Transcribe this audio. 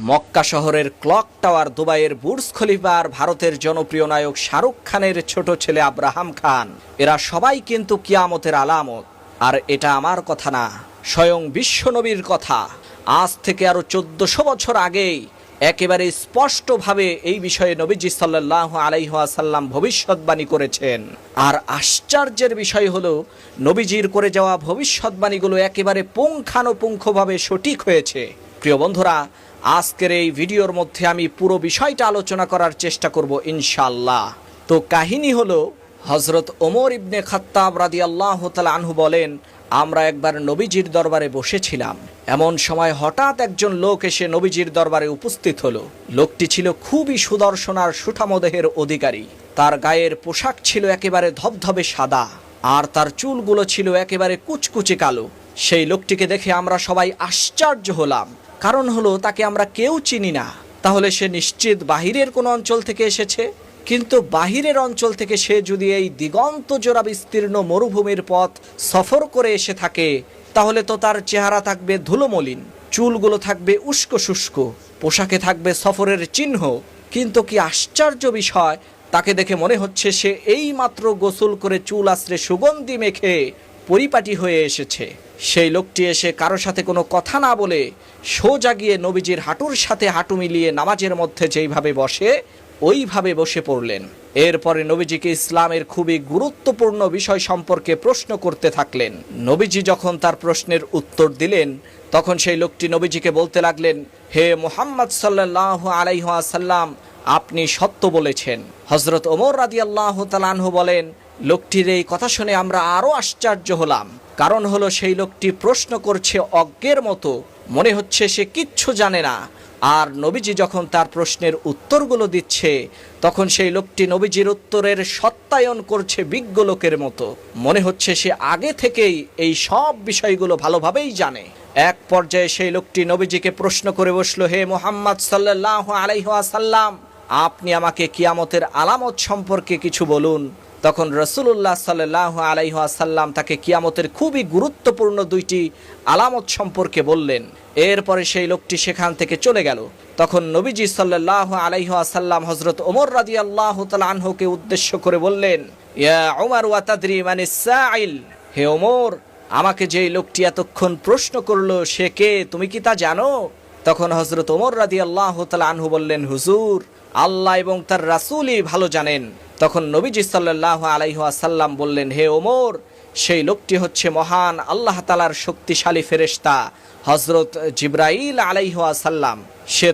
মক্কা শহরের clock tower, দুবাইয়ের Burj Khalifa আর ভারতের জনপ্রিয় নায়ক শাহরুখ খানের ছোট ছেলে আব্রাহাম খান, এরা সবাই কিন্তু কিয়ামতের আলামত। আর এটা আমার কথা না, স্বয়ং বিশ্বনবীর কথা। আজ থেকে আরো 1400 বছর আগেই একেবারে স্পষ্টভাবে এই বিষয়ে নবীজি সাল্লাল্লাহু আলাইহি ওয়াসাল্লাম ভবিষ্যৎবাণী করেছেন। আর আশ্চর্যের বিষয় হলো, নবীজির করে যাওয়া ভবিষ্যৎবাণীগুলো একেবারে পুঙ্খানুপুঙ্খভাবে সঠিক হয়েছে। প্রিয় বন্ধুরা, আজকের এই ভিডিওর মধ্যে আমি পুরো বিষয়টা আলোচনা করার চেষ্টা করব ইনশাআল্লাহ। তো কাহিনী হলো, হযরত ওমর ইবনে খাত্তাব রাদিয়াল্লাহু তাআলা আনহু বলেন, আমরা একবার নবীজির দরবারে বসেছিলাম। এমন সময় হঠাৎ একজন লোক এসে নবীজির দরবারে উপস্থিত হলো। লোকটি ছিল খুবই সুদর্শন আর সুঠামদেহের অধিকারী। তার গায়ের পোশাক ছিল একেবারে ধবধবে সাদা, আর তার চুলগুলো ছিল একেবারে কুচকুচে কালো। সেই লোকটিকে দেখে আমরা সবাই আশ্চর্য হলাম, কারণ হলো তাকে আমরা কেউ চিনি না। তাহলে সে নিশ্চিত বাহিরের কোনো অঞ্চল থেকে এসেছে। কিন্তু বাহিরের অঞ্চল থেকে সে যদি এই দিগন্ত জোড়া বিস্তীর্ণ মরুভূমির পথ সফর করে এসে থাকে, তাহলে তো তার চেহারা থাকবে ধুলোমলিন, চুলগুলো থাকবে উস্কো শুষ্ক, পোশাকে থাকবে সফরের চিহ্ন। কিন্তু কি আশ্চর্য বিষয়, তাকে দেখে মনে হচ্ছে সে এই মাত্র গোসল করে চুল আশ্রে সুগন্ধি মেখে পরিপাটি হয়ে এসেছে। সেই লোকটি এসে কারো সাথে কোনো কথা না বলে সোজা গিয়ে নবীজির হাঁটুর সাথে হাঁটু মিলিয়ে নামাজের মধ্যে যেইভাবে বসে ওইভাবে বসে পড়লেন। এরপরে নবীজিকে ইসলামের খুবই গুরুত্বপূর্ণ বিষয় সম্পর্কে প্রশ্ন করতে থাকলেন। নবীজি যখন তার প্রশ্নের উত্তর দিলেন, তখন সেই লোকটি নবীজিকে বলতে লাগলেন, হে মুহাম্মদ সাল্লাল্লাহু আলাইহি ওয়াসাল্লাম, আপনি সত্য বলেছেন। হযরত ওমর রাদিয়াল্লাহু তাআলা আনহু বলেন, লোকটির এই কথা শুনে আমরা আরো আশ্চর্য হলাম। কারণ হলো, সেই লোকটি প্রশ্ন করছে অজ্ঞের মতো, মনে হচ্ছে সে কিচ্ছু জানে না। আর নবীজি যখন তার প্রশ্নের উত্তরগুলো দিচ্ছে, তখন সেই লোকটি নবীজির উত্তরের সত্যায়ন করছে বিজ্ঞ লোকের মতো। মনে হচ্ছে সে আগে থেকেই এই সব বিষয়গুলো ভালোভাবেই জানে। এক পর্যায়ে সেই লোকটি নবীজিকে প্রশ্ন করে বসলো, হে মুহাম্মদ সাল্লাল্লাহু আলাইহি ওয়াসাল্লাম, আপনি আমাকে কিয়ামতের আলামত সম্পর্কে কিছু বলুন। তখন রাসূলুল্লাহ সাল্লাল্লাহু আলাইহি ওয়াসাল্লাম তাকে কিয়ামতের খুবই গুরুত্বপূর্ণ দুইটি আলামত সম্পর্কে বললেন। এরপরে সেই লোকটি সেখান থেকে চলে গেল। তখন নবীজি সাল্লাল্লাহু আলাইহি ওয়াসাল্লাম হযরত ওমর রাদিয়াল্লাহু তাআলা আনহুকে উদ্দেশ্য করে বললেন, ইয়া ওমর ওয়া তাদরি মানিস সাইল, হে ওমর, আমাকে যেই লোকটি এতক্ষণ প্রশ্ন করলো সে কে, তুমি কি তা জানো? তখন হযরত ওমর রাদিয়াল্লাহু তাআলা আনহু বললেন, হুজুর, আল্লাহ এবং তার রাসূলই ভালো জানেন। তখন নবীজি সাল্লাল্লাহু আলাইহি ওয়াসাল্লাম বললেন, হে ওমর, সেই লোকটি হচ্ছে মহান আল্লাহ তাআলার শক্তিশালী ফেরেশতা হযরত জিবরাইল আলাইহিস সালাম। সে